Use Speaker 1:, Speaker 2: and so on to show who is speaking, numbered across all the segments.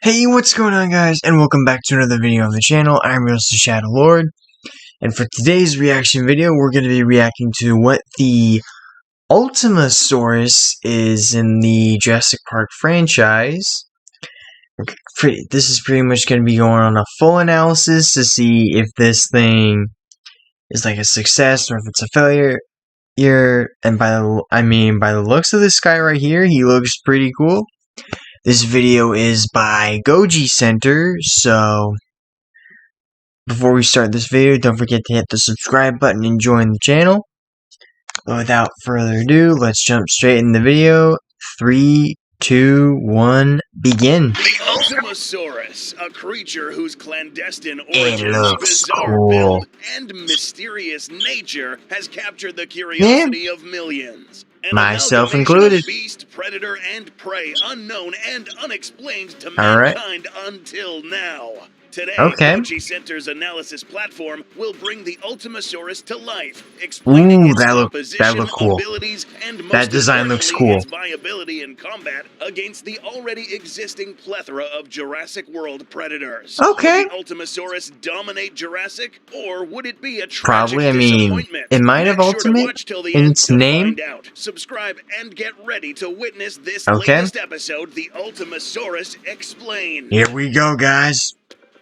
Speaker 1: Hey, what's going on, guys? And welcome back to another video on the channel. I'm your host, Shadow Lord, and for today's reaction video, we're going to be reacting to what the Ultimasaurus is in the Jurassic Park franchise. This is pretty much going to be going on a full analysis to see if this thing is like a success or if it's a failure. And by the looks of this guy right here, he looks pretty cool. This video is by Goji Center, so before we start this video, don't forget to hit the subscribe button and join the channel. But without further ado, let's jump straight in the video. 3, 2, 1, begin.
Speaker 2: The Ultimasaurus, a creature whose clandestine origins, bizarre
Speaker 1: cool.
Speaker 2: build, and mysterious nature has captured the curiosity of millions.
Speaker 1: Myself included.
Speaker 2: Beast, predator, and prey unknown and unexplained to
Speaker 1: Alright.
Speaker 2: mankind until now. Today,
Speaker 1: Okay.
Speaker 2: Goji Center's analysis platform will bring the Ultimasaurus to life, explaining its composition,
Speaker 1: cool.
Speaker 2: abilities, and most
Speaker 1: That design looks
Speaker 2: importantly,
Speaker 1: cool.
Speaker 2: its viability in combat against the already existing plethora of Jurassic World predators.
Speaker 1: Okay.
Speaker 2: Would the Ultimasaurus dominate Jurassic, or would it be a tragic
Speaker 1: Probably, I mean,
Speaker 2: disappointment?
Speaker 1: it might have
Speaker 2: Make sure to
Speaker 1: ultimate
Speaker 2: watch till the
Speaker 1: in
Speaker 2: end
Speaker 1: its
Speaker 2: to
Speaker 1: name.
Speaker 2: find out. Subscribe and get ready to witness this
Speaker 1: Okay.
Speaker 2: latest episode, the Ultimasaurus Explained.
Speaker 1: Here we go, guys.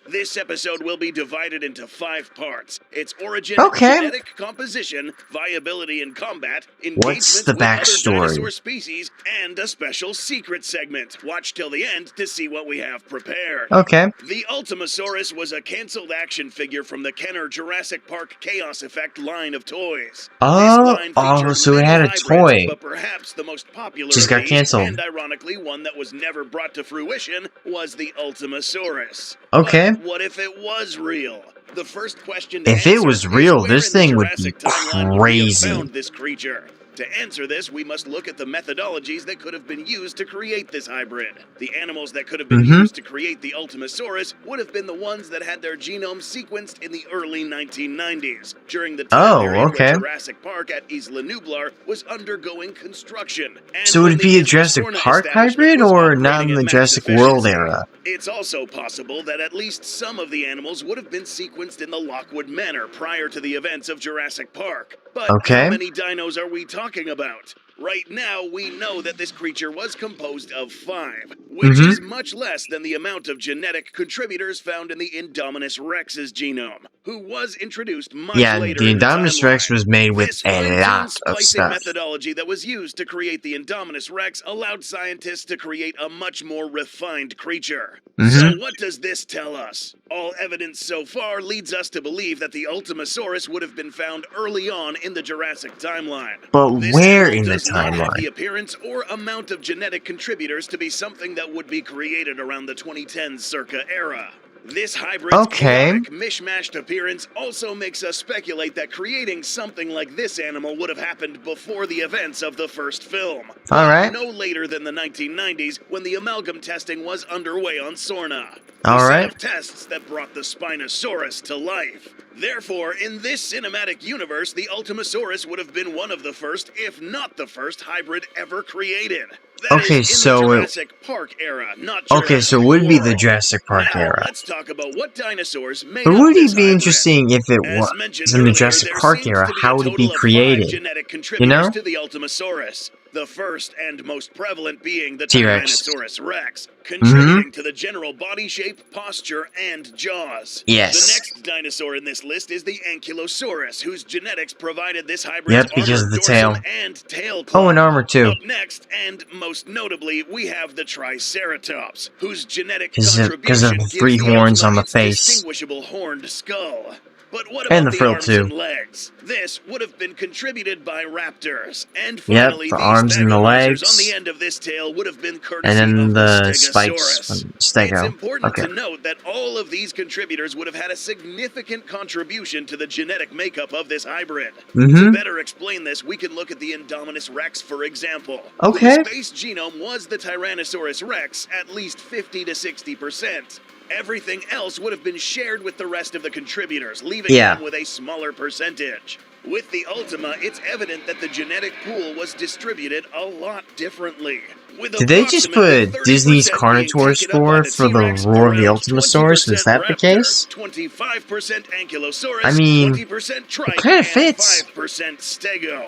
Speaker 2: This episode will be divided into 5 parts. Its origin, genetic composition, viability in combat,
Speaker 1: What's the
Speaker 2: engagement with other
Speaker 1: backstory?
Speaker 2: dinosaur species, and a special secret segment. Watch till the end to see what we have prepared.
Speaker 1: Okay.
Speaker 2: The Ultimasaurus was a canceled action figure from the Kenner Jurassic Park Chaos Effect line of toys.
Speaker 1: Oh, so it had a
Speaker 2: hybrids,
Speaker 1: toy.
Speaker 2: but perhaps the most popular
Speaker 1: Just
Speaker 2: of
Speaker 1: got
Speaker 2: these,
Speaker 1: canceled.
Speaker 2: and ironically one that was never brought to fruition, was the Ultimasaurus.
Speaker 1: Okay.
Speaker 2: But what if it was real? The first question
Speaker 1: If it was real, this thing would be crazy.
Speaker 2: Found this creature. To answer this, we must look at the methodologies that could have been used to create this hybrid. The animals that could have been used to create the Ultimasaurus would have been the ones that had their genomes sequenced in the early 1990s, during the time period where Jurassic Park at Isla Nublar was undergoing construction. And
Speaker 1: so would it be a Jurassic Park hybrid or not in the Jurassic World era?
Speaker 2: It's also possible that at least some of the animals would have been sequenced in the Lockwood Manor prior to the events of Jurassic Park. But how many dinos are we talking about? Right now, we know that this creature was composed of 5, which is much less than the amount of genetic contributors found in the Indominus Rex's genome, who was introduced much later
Speaker 1: the
Speaker 2: in the
Speaker 1: Indominus Rex was made with
Speaker 2: this
Speaker 1: a lot of stuff.
Speaker 2: methodology that was used to create the Indominus Rex allowed scientists to create a much more refined creature. So what does this tell us? All evidence so far leads us to believe that the Ultimasaurus would have been found early on in the Jurassic timeline.
Speaker 1: But where in the
Speaker 2: timeline? Have the
Speaker 1: timeline?
Speaker 2: appearance or amount of genetic contributors to be something that would be created around the 2010 circa era. This hybrid's chaotic, mishmashed appearance also makes us speculate that creating something like this animal would have happened before the events of the first film.
Speaker 1: Alright.
Speaker 2: No later than the 1990s, when the amalgam testing was underway on Sorna.
Speaker 1: Alright.
Speaker 2: Tests that brought the Spinosaurus to life. Therefore, in this cinematic universe, the Ultimasaurus would have been one of the first, if not the first, hybrid ever created. That is in the Jurassic Park era, not Jurassic
Speaker 1: so it would be the
Speaker 2: World.
Speaker 1: Jurassic Park
Speaker 2: Now,
Speaker 1: era.
Speaker 2: let's talk about what dinosaurs made
Speaker 1: But
Speaker 2: up
Speaker 1: would
Speaker 2: this
Speaker 1: it be
Speaker 2: hybrid.
Speaker 1: interesting if it
Speaker 2: As
Speaker 1: was
Speaker 2: mentioned
Speaker 1: in the
Speaker 2: earlier,
Speaker 1: Jurassic
Speaker 2: there
Speaker 1: Park
Speaker 2: seems
Speaker 1: era?
Speaker 2: to be
Speaker 1: How
Speaker 2: a
Speaker 1: would it
Speaker 2: total
Speaker 1: be
Speaker 2: of 5
Speaker 1: created?
Speaker 2: genetic contributors
Speaker 1: You know?
Speaker 2: to the Ultimasaurus. The first and most prevalent being the
Speaker 1: T-Rex.
Speaker 2: Tyrannosaurus Rex, contributing to the general body shape, posture, and jaws.
Speaker 1: Yes.
Speaker 2: The next dinosaur in this list is the Ankylosaurus, whose genetics provided this hybrid's
Speaker 1: because of the tail.
Speaker 2: and tail claw.
Speaker 1: Oh, and armor too.
Speaker 2: Up next, and most notably, we have the Triceratops, whose genetic
Speaker 1: Because of
Speaker 2: contribution
Speaker 1: the
Speaker 2: gives
Speaker 1: 3
Speaker 2: the
Speaker 1: horns on the
Speaker 2: Ultima its
Speaker 1: face.
Speaker 2: distinguishable horned skull. But what about
Speaker 1: And the frill
Speaker 2: arms
Speaker 1: too.
Speaker 2: and legs? This would have been contributed by raptors. And finally,
Speaker 1: the
Speaker 2: these
Speaker 1: arms and the
Speaker 2: tagomizers
Speaker 1: legs.
Speaker 2: on the end of this tail would have been courtesy
Speaker 1: And then
Speaker 2: of
Speaker 1: the
Speaker 2: Stegosaurus.
Speaker 1: spikes from Stego.
Speaker 2: It's important to note that all of these contributors would have had a significant contribution to the genetic makeup of this hybrid. To better explain this, we can look at the Indominus Rex, for example.
Speaker 1: Okay.
Speaker 2: Whose base genome was the Tyrannosaurus Rex, at least 50 to 60%. Everything else would have been shared with the rest of the contributors, leaving them with a smaller percentage. With the Ultima, it's evident that the genetic pool was distributed a lot differently. With
Speaker 1: Did they just put Disney's Carnotaur score for the Roar of the Ultimasaurus? Was that the case?
Speaker 2: 25% Ankylosaurus,
Speaker 1: I mean,
Speaker 2: 20%
Speaker 1: it
Speaker 2: Trike,
Speaker 1: kind
Speaker 2: and
Speaker 1: of fits.
Speaker 2: 5% Stego.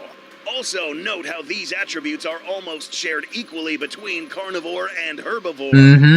Speaker 2: Also, note how these attributes are almost shared equally between carnivore and herbivore.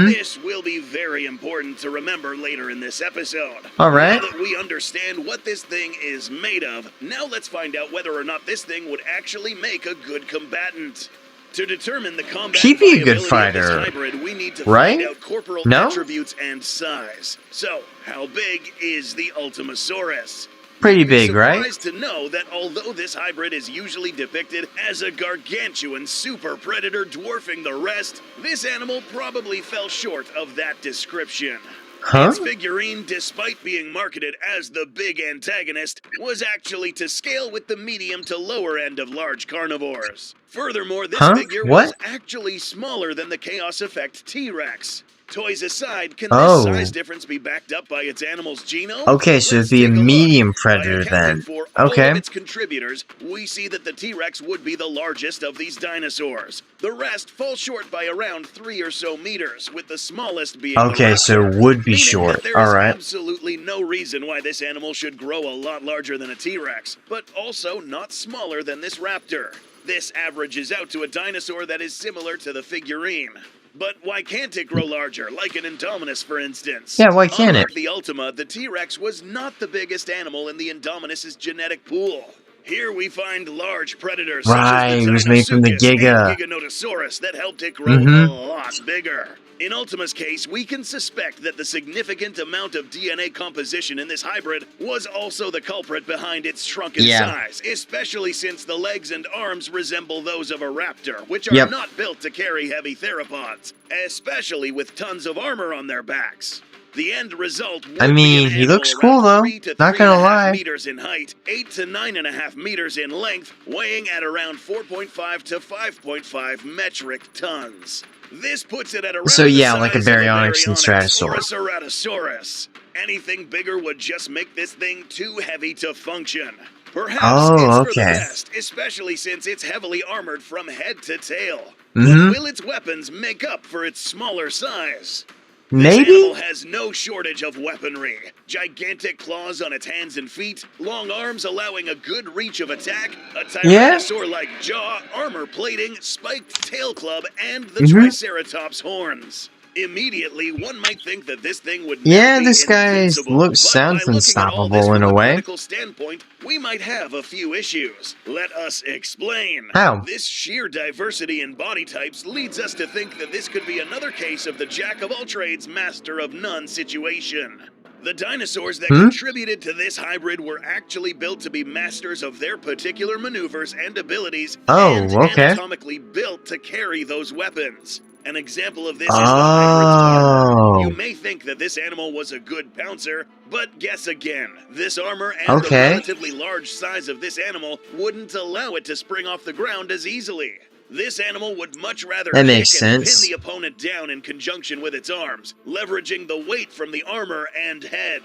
Speaker 2: This will be very important to remember later in this episode.
Speaker 1: Alright.
Speaker 2: Now that we understand what this thing is made of, now let's find out whether or not this thing would actually make a good combatant. To determine the combat
Speaker 1: He'd be a good
Speaker 2: viability of this
Speaker 1: fighter,
Speaker 2: hybrid, we need to
Speaker 1: right?
Speaker 2: find out corporal
Speaker 1: No?
Speaker 2: attributes and size. So, how big is the Ultimasaurus?
Speaker 1: Pretty big, right?
Speaker 2: Surprised to know that although this hybrid is usually depicted as a gargantuan super predator dwarfing the rest, this animal probably fell short of that description.
Speaker 1: Huh?
Speaker 2: Its figurine, despite being marketed as the big antagonist, was actually to scale with the medium to lower end of large carnivores. Furthermore, this figure was actually smaller than the Chaos Effect T-Rex. Toys aside, can this size difference be backed up by its animal's genome?
Speaker 1: Okay, so it'd be a medium predator then.
Speaker 2: For all
Speaker 1: Okay.
Speaker 2: of its contributors, we see that the T-Rex would be the largest of these dinosaurs. The rest fall short by around 3 or so meters, with the smallest being
Speaker 1: Okay, so it would be short.
Speaker 2: There is
Speaker 1: Alright.
Speaker 2: absolutely no reason why this animal should grow a lot larger than a T-Rex, but also not smaller than this raptor. This averages out to a dinosaur that is similar to the figurine. But why can't it grow larger, like an Indominus, for instance?
Speaker 1: Yeah, why can't it?
Speaker 2: Unlike the Ultima, the T-Rex was not the biggest animal in the Indominus' genetic pool. Here we find large predators such as the
Speaker 1: It was made from the
Speaker 2: Dinosuchus and
Speaker 1: Giga.
Speaker 2: Giganotosaurus that helped it grow a lot bigger. In Ultima's case, we can suspect that the significant amount of DNA composition in this hybrid was also the culprit behind its shrunken size, especially since the legs and arms resemble those of a raptor, which are not built to carry heavy theropods, especially with tons of armor on their backs. The end result would be
Speaker 1: he looks cool though,
Speaker 2: 3 to
Speaker 1: not gonna
Speaker 2: 3.5
Speaker 1: lie.
Speaker 2: meters in height, 8 to 9.5 meters in length, weighing at around 4.5 to 5.5 metric tons. This puts it at around
Speaker 1: So yeah,
Speaker 2: the
Speaker 1: like a
Speaker 2: size of
Speaker 1: Baryonyx and
Speaker 2: Baryonyx
Speaker 1: Stratosaurus.
Speaker 2: or a Ceratosaurus. Anything bigger would just make this thing too heavy to function. Perhaps it's for the best, especially since it's heavily armored from head to tail. But will its weapons make up for its smaller size? This animal has no shortage of weaponry. Gigantic claws on its hands and feet, long arms allowing a good reach of attack, a Tyrannosaur-like jaw, armor plating, spiked tail club, and the Triceratops horns. Immediately, one might think that this thing would not be
Speaker 1: this guy
Speaker 2: invincible,
Speaker 1: sounds
Speaker 2: but by looking at all this
Speaker 1: unstoppable in
Speaker 2: from
Speaker 1: a way.
Speaker 2: medical standpoint, we might have a few issues. Let us explain.
Speaker 1: How?
Speaker 2: This sheer diversity in body types leads us to think that this could be another case of the jack of all trades, master of none situation. The dinosaurs that contributed to this hybrid were actually built to be masters of their particular maneuvers and abilities, and anatomically built to carry those weapons. An example of this is the hybrid's armor. You may think that this animal was a good pouncer, but guess again. This armor and the relatively large size of this animal wouldn't allow it to spring off the ground as easily. This animal would much rather kick and pin the opponent down in conjunction with its arms, leveraging the weight from the armor and head.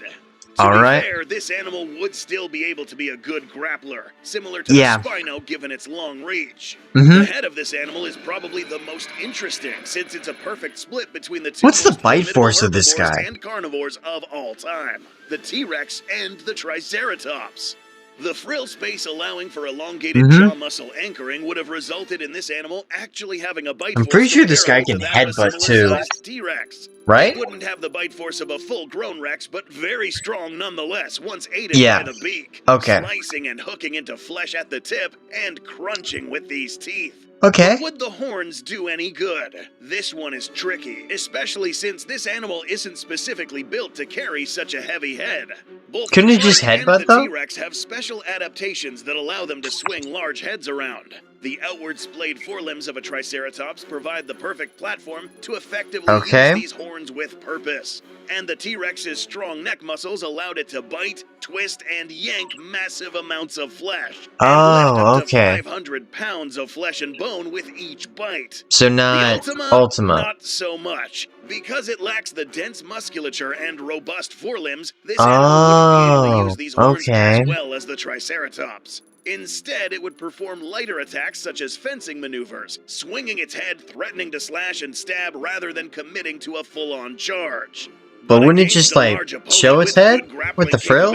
Speaker 2: To be fair, this animal would still be able to be a good grappler, similar to the Spino given its long reach. The head of this animal is probably the most interesting, since it's a perfect split between the two
Speaker 1: What's the bite force of this guy?
Speaker 2: And carnivores of all time, the T-Rex and the Triceratops. The frill space allowing for elongated jaw muscle anchoring would have resulted in this animal actually having a bite force.
Speaker 1: I'm pretty sure this guy can headbutt too.
Speaker 2: T-Rex.
Speaker 1: Right?
Speaker 2: It wouldn't have the bite force of a full-grown Rex, but very strong nonetheless, once aided by the beak. Slicing and hooking into flesh at the tip, and crunching with these teeth. But would the horns do any good? This one is tricky, especially since this animal isn't specifically built to carry such a heavy head. Both
Speaker 1: Couldn't it just headbutt though?
Speaker 2: The T-Rex have special adaptations that allow them to swing large heads around. The outward splayed forelimbs of a Triceratops provide the perfect platform to effectively use these horns with purpose. And the T-Rex's strong neck muscles allowed it to bite, twist, and yank massive amounts of flesh. And lift up to 500 pounds of flesh and bone with each bite.
Speaker 1: So not Ultima.
Speaker 2: Not so much. Because it lacks the dense musculature and robust forelimbs, this animal wouldn't be able to use these horns as well as the Triceratops. Instead, it would perform lighter attacks such as fencing maneuvers, swinging its head, threatening to slash and stab rather than committing to a full-on charge.
Speaker 1: But wouldn't it just, like, show its head with the frill?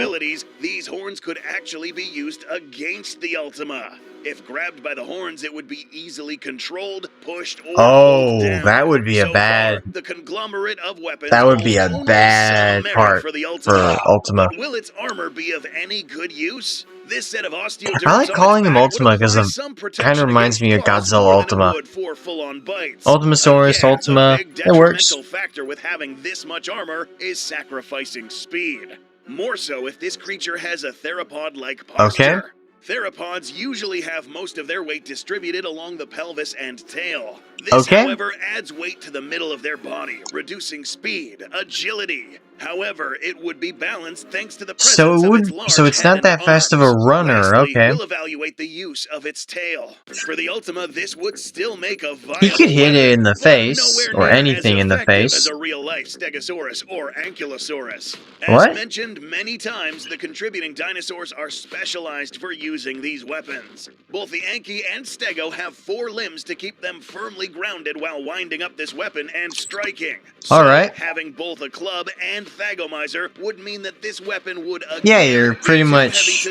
Speaker 2: These horns could actually be used against the Ultima. If grabbed by the horns, it would be easily controlled, pushed, or pulled down.
Speaker 1: That would be a bad...
Speaker 2: The conglomerate of weapons
Speaker 1: that would be a bad part for Ultima.
Speaker 2: But will its armor be of any good use? This set of osteoderms
Speaker 1: I like calling him Ultima because it kind of reminds me of Godzilla Ultima. Ultimasaurus, Ultima, it works.
Speaker 2: The factor with having this much armor is sacrificing speed. More so if this creature has a theropod-like posture.
Speaker 1: Okay.
Speaker 2: Theropods usually have most of their weight distributed along the pelvis and tail. This, however, adds weight to the middle of their body, reducing speed, agility. However, it would be balanced thanks to the presence of its large
Speaker 1: so it's not that fast of a runner,
Speaker 2: Lastly,
Speaker 1: okay.
Speaker 2: We'll evaluate the use of its tail. For the Ultima, this would still make a viable
Speaker 1: He could hit it in the face, or
Speaker 2: nowhere near
Speaker 1: anything
Speaker 2: as
Speaker 1: in the
Speaker 2: effective
Speaker 1: face.
Speaker 2: as a real-life Stegosaurus or Ankylosaurus. As
Speaker 1: What?
Speaker 2: mentioned many times, the contributing dinosaurs are specialized for using these weapons. Both the Anky and Stego have 4 limbs to keep them firmly grounded while winding up this weapon and striking. So,
Speaker 1: alright.
Speaker 2: having both a club and Thagomizer would mean that this weapon would
Speaker 1: you're pretty much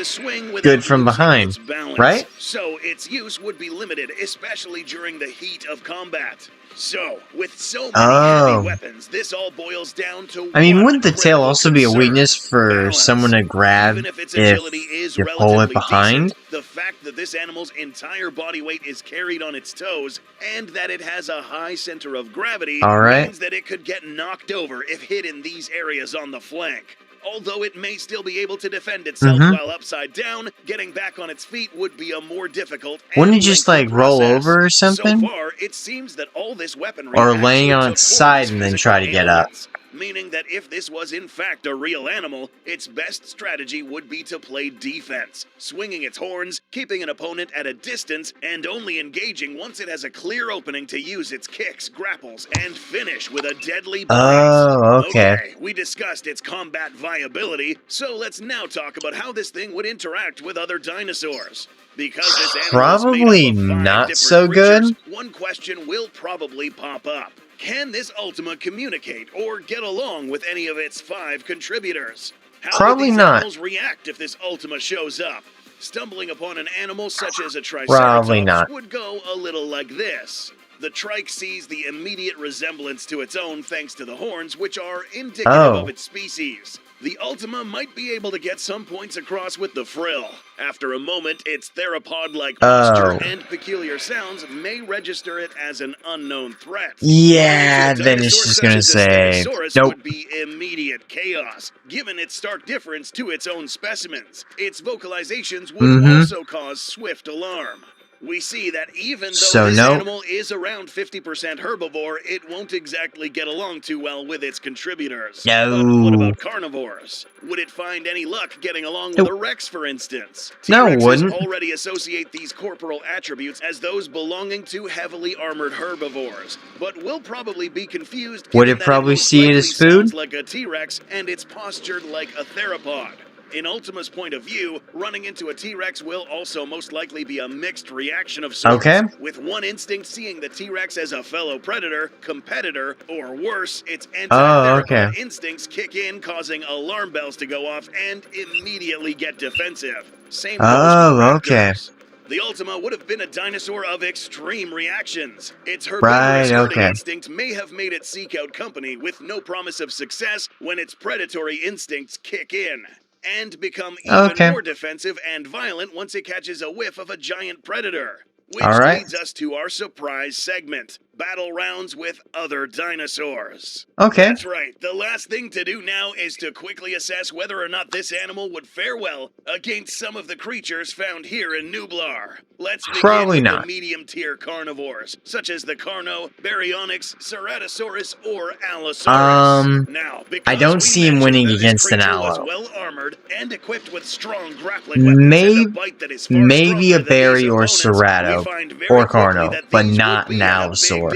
Speaker 1: good from behind, right?
Speaker 2: So its use would be limited, especially during the heat of combat. So, with so many heavy weapons, this all boils down to
Speaker 1: I mean, wouldn't the tail also be a weakness for someone to grab if you pull it behind?
Speaker 2: Decent, the fact that this animal's entire body weight is carried on its toes, and that it has a high center of gravity, means that it could get knocked over if hit in these areas on the flank. Although it may still be able to defend itself while upside down, getting back on its feet would be a more difficult and
Speaker 1: wouldn't it just, like, roll over or something?
Speaker 2: So far, it seems that all this weaponry
Speaker 1: or laying on its side and then try to get up.
Speaker 2: Meaning that if this was in fact a real animal, its best strategy would be to play defense, swinging its horns, keeping an opponent at a distance, and only engaging once it has a clear opening to use its kicks, grapples, and finish with a deadly bite.
Speaker 1: Oh, okay.
Speaker 2: We discussed its combat viability, so let's now talk about how this thing would interact with other dinosaurs. Because this animal is made up of 5
Speaker 1: not
Speaker 2: different
Speaker 1: so
Speaker 2: creatures,
Speaker 1: good.
Speaker 2: one question will probably pop up. Can this Ultima communicate or get along with any of its 5 contributors? How
Speaker 1: Probably
Speaker 2: would these
Speaker 1: not.
Speaker 2: animals react if this Ultima shows up? Stumbling upon an animal such as a
Speaker 1: Probably
Speaker 2: Triceratops
Speaker 1: not.
Speaker 2: would go a little like this. The trike sees the immediate resemblance to its own thanks to the horns, which are indicative of its species. The Ultima might be able to get some points across with the frill. After a moment, its theropod-like posture and peculiar sounds may register it as an unknown threat.
Speaker 1: Yeah, then it's just gonna say, nope.
Speaker 2: Would be immediate chaos, given its stark difference to its own specimens. Its vocalizations would also cause swift alarm. We see that even though this animal is around 50% herbivore, it won't exactly get along too well with its contributors. But what about carnivores? Would it find any luck getting along with a Rex, for instance?
Speaker 1: No, it wouldn't.
Speaker 2: Already associate these corporal attributes as those belonging to heavily armored herbivores, but will probably be confused.
Speaker 1: Would it probably see it as food?
Speaker 2: Like a T-Rex, and it's postured like a theropod. In Ultima's point of view, running into a T-Rex will also most likely be a mixed reaction of sorts. With one instinct seeing the T-Rex as a fellow predator, competitor, or worse, its anti-theropod instincts kick in, causing alarm bells to go off and immediately get defensive. Same goes for raptors. The Ultima would have been a dinosaur of extreme reactions. Its herbivorous herding instinct may have made it seek out company with no promise of success when its predatory instincts kick in. And become even more defensive and violent once it catches a whiff of a giant predator. Which leads us to our surprise segment, Battle Rounds with Other Dinosaurs. That's right, the last thing to do now is to quickly assess whether or not this animal would fare well against some of the creatures found here in Nublar. Let's begin with the medium-tier carnivores, such as the Carno, Baryonyx, Ceratosaurus, or Allosaurus. Now,
Speaker 1: I don't see him winning against an Allo.
Speaker 2: Well-armored and equipped with strong grappling weapons and a bite that is
Speaker 1: maybe a Barry or Cerato. Or Carno, but not an Allosaur.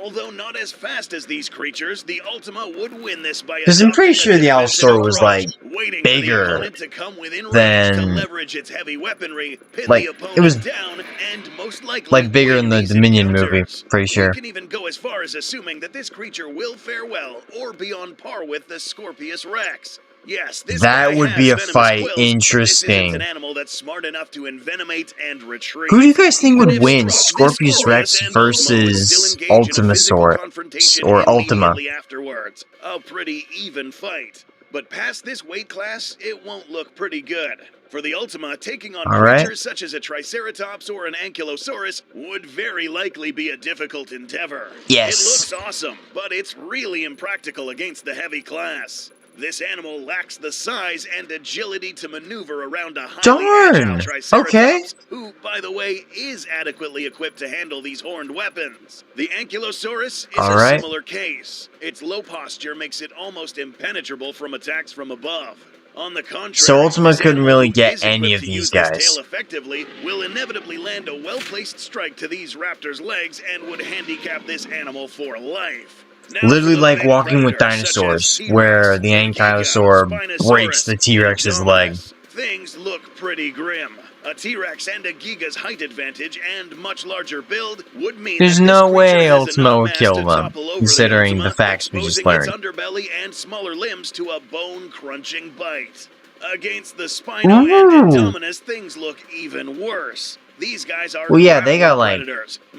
Speaker 2: Although not as fast as these creatures, the Ultima would win this by
Speaker 1: because I'm pretty sure the
Speaker 2: defensive
Speaker 1: Allosaur was
Speaker 2: approach,
Speaker 1: like
Speaker 2: waiting
Speaker 1: bigger
Speaker 2: for the opponent to come within range
Speaker 1: than
Speaker 2: to leverage its heavy weaponry, pin
Speaker 1: like
Speaker 2: the opponent
Speaker 1: it was
Speaker 2: down, and most likely
Speaker 1: like bigger
Speaker 2: win
Speaker 1: in the
Speaker 2: these
Speaker 1: Dominion movie.
Speaker 2: encounters.
Speaker 1: Pretty sure.
Speaker 2: We can even go as far as assuming that this creature will fare well or be on par with the Scorpius Rex. Yes, this
Speaker 1: that
Speaker 2: guy
Speaker 1: would
Speaker 2: has
Speaker 1: be a
Speaker 2: venomous
Speaker 1: fight.
Speaker 2: quills,
Speaker 1: Interesting.
Speaker 2: This isn't an animal that's smart enough to envenomate and retrieve.
Speaker 1: Who do you guys think
Speaker 2: Even
Speaker 1: would
Speaker 2: if
Speaker 1: win,
Speaker 2: struck, this
Speaker 1: Scorpius Rex
Speaker 2: and Ultima would still
Speaker 1: versus
Speaker 2: engage in a physical
Speaker 1: Ultimasaurus
Speaker 2: confrontation
Speaker 1: or Ultima?
Speaker 2: immediately afterwards? A pretty even fight. But past this weight class, it won't look pretty good. For the Ultima, taking on creatures such as a Triceratops or an Ankylosaurus would very likely be a difficult endeavor.
Speaker 1: Yes.
Speaker 2: It looks awesome, but it's really impractical against the heavy class. This animal lacks the size and agility to maneuver around a highly agile Triceratops, who, by the way, is adequately equipped to handle these horned weapons. The Ankylosaurus is a similar case. Its low posture makes it almost impenetrable from attacks from above. On the contrary,
Speaker 1: so Ultima couldn't really get any of these guys.
Speaker 2: Tail effectively will inevitably land a well-placed strike to these raptors' legs and would handicap this animal for life. Now
Speaker 1: literally like walking with dinosaurs, where the Ankylosaur breaks the T-Rex's leg.
Speaker 2: Things look pretty grim. A T-Rex and a Giga's height advantage and much larger build would mean
Speaker 1: there's no way Ultima would kill them, considering the facts we just learned.
Speaker 2: Its underbelly and smaller limbs to a bone-crunching bite. Against the Spino and Indominus, things look even worse. These guys are
Speaker 1: they got like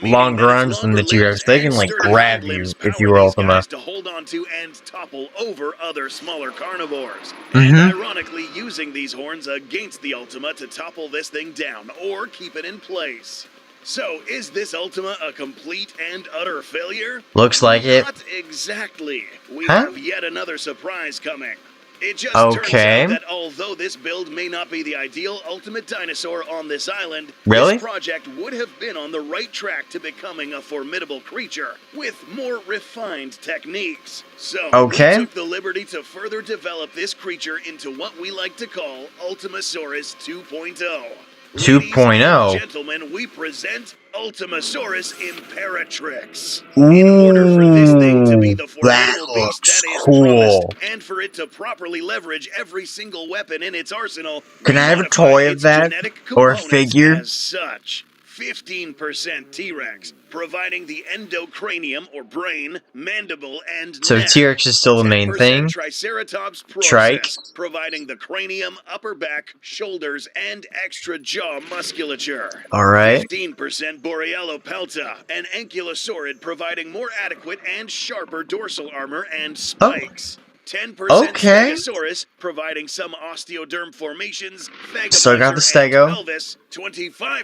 Speaker 1: longer arms than the T-Rex. They can like grab you if you were Ultima.
Speaker 2: To hold on to and topple over other smaller carnivores. And ironically, using these horns against the Ultima to topple this thing down or keep it in place. So, is this Ultima a complete and utter failure?
Speaker 1: Looks like it.
Speaker 2: Not exactly. We have yet another surprise coming. It just turns out that although this build may not be the ideal ultimate dinosaur on this island, this project would have been on the right track to becoming a formidable creature with more refined techniques. So, we took the liberty to further develop this creature into what we like to call Ultimasaurus 2.0.
Speaker 1: 2.0.
Speaker 2: Gentlemen, we present Ultimasaurus Imperatrix. In order for this thing to be the formidable beast that is promised, and for it to properly leverage every single weapon in its arsenal,
Speaker 1: can I have a toy of that or a figure?
Speaker 2: As such, 15% T-Rex, providing the endocranium or brain, mandible, and
Speaker 1: so
Speaker 2: neck.
Speaker 1: T-Rex is still the main thing.
Speaker 2: Triceratops
Speaker 1: Trike,
Speaker 2: providing the cranium, upper back, shoulders, and extra jaw musculature.
Speaker 1: All right.
Speaker 2: 15% Borealopelta, an ankylosaurid, providing more adequate and sharper dorsal armor and spikes. 10% Stegosaurus, providing some osteoderm formations,
Speaker 1: still got the Stego.
Speaker 2: pelvis. 25%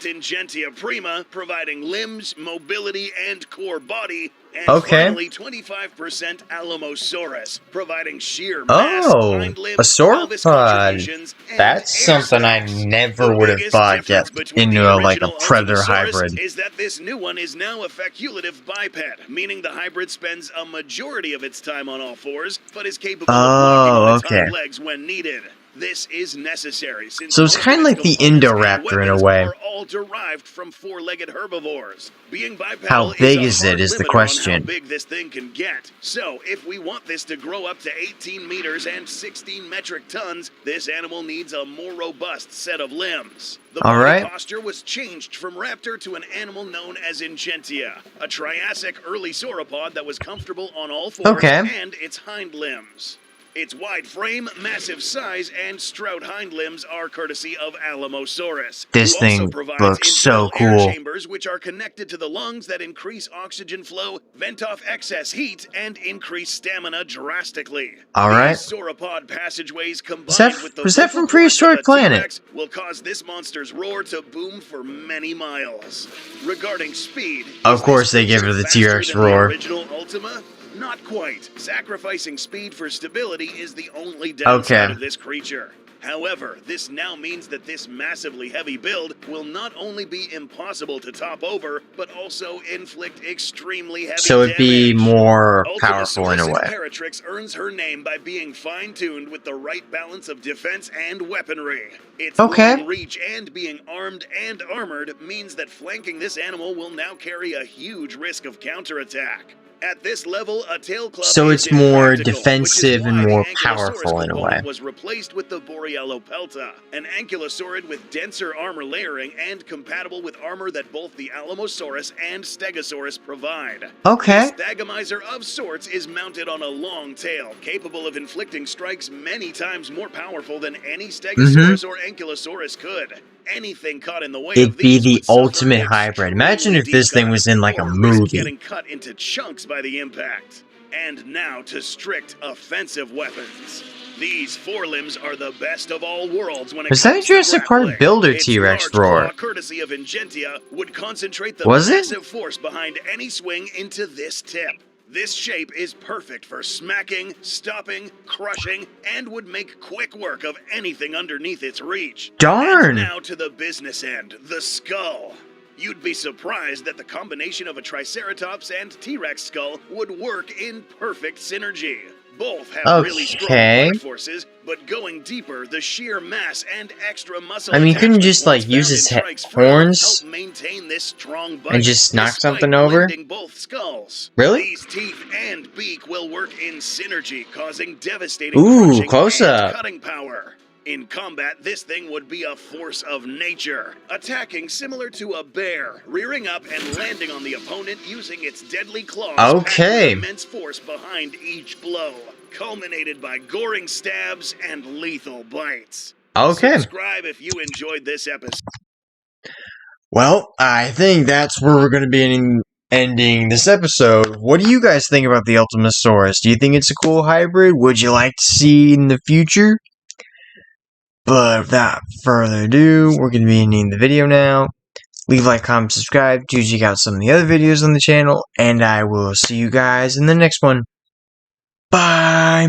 Speaker 2: Ingentia prima, providing limbs, mobility, and core body. And finally, 25% Alamosaurus, providing sheer mass, hind limbs,
Speaker 1: a sauropod. That's something I never would have thought get into like a predator hybrid.
Speaker 2: Is that this new one is now a faculative biped, meaning the hybrid spends a majority of its time on all fours, but is capable of walking on its hind legs when needed. This is necessary since
Speaker 1: so it's kind of like the Indoraptor in a way.
Speaker 2: Are all derived from four-legged herbivores. Being bipedal
Speaker 1: how big is it is the question.
Speaker 2: How big this thing can get. So if we want this to grow up to 18 meters and 16 metric tons, this animal needs a more robust set of limbs. The body posture was changed from raptor to an animal known as Ingentia, a Triassic early sauropod that was comfortable on all fours and its hind limbs. Its wide frame, massive size, and stroud hind limbs are courtesy of Alamosaurus.
Speaker 1: This thing looks so cool.
Speaker 2: Air chambers which are connected to the lungs that increase oxygen flow, vent off excess heat, and increase stamina drastically.
Speaker 1: Alright.
Speaker 2: These sauropod passageways combined with the
Speaker 1: was that from Prehistoric Planet?
Speaker 2: Will cause this monster's roar to boom for many miles. Regarding speed,
Speaker 1: of course they give her the T-Rex roar.
Speaker 2: The original Ultima? Not quite. Sacrificing speed for stability is the only downside of this creature. However, this now means that this massively heavy build will not only be impossible to top over, but also inflict extremely heavy damage.
Speaker 1: So it'd be more powerful in a way.
Speaker 2: Ultimasaurus earns her name by being fine-tuned with the right balance of defense and weaponry. Its long reach and being armed and armored means that flanking this animal will now carry a huge risk of counterattack. At this level, a tail club
Speaker 1: so it's more defensive and more powerful in a way.
Speaker 2: Was replaced with the Borealopelta, an ankylosaurid with denser armor layering and compatible with armor that both the Alamosaurus and Stegosaurus provide.
Speaker 1: Okay.
Speaker 2: The Stagamizer of sorts is mounted on a long tail, capable of inflicting strikes many times more powerful than any Stegosaurus or Ankylosaurus could. Anything caught in the way
Speaker 1: it'd be the ultimate hybrid. Imagine if this thing was in like a movie.
Speaker 2: Getting cut into chunks by the impact. And now to strict offensive weapons. These forelimbs are the best of all worlds when it comes to
Speaker 1: Jurassic Park builder T-Rex roar?
Speaker 2: Courtesy of Ingentia would concentrate the massive force behind any swing into this tip. This shape is perfect for smacking, stopping, crushing, and would make quick work of anything underneath its reach.
Speaker 1: Darn!
Speaker 2: And now to the business end, the skull. You'd be surprised that the combination of a Triceratops and T-Rex skull would work in perfect synergy. Both have really strong forces, but going deeper, the sheer mass and extra muscle.
Speaker 1: I mean, couldn't just like use his horns
Speaker 2: help maintain this strong bite,
Speaker 1: and just knock something over?
Speaker 2: Both skulls.
Speaker 1: Really?
Speaker 2: These teeth and beak will work in synergy, causing devastating cutting power. In combat, this thing would be a force of nature, attacking similar to a bear, rearing up and landing on the opponent using its deadly claws. Immense force behind each blow, culminated by goring stabs and lethal bites. Subscribe if you enjoyed this episode.
Speaker 1: Well, I think that's where we're going to be ending this episode. What do you guys think about the Ultimasaurus? Do you think it's a cool hybrid? Would you like to see in the future? But without further ado, we're going to be ending the video now. Leave a like, comment, subscribe to check out some of the other videos on the channel, and I will see you guys in the next one. Bye!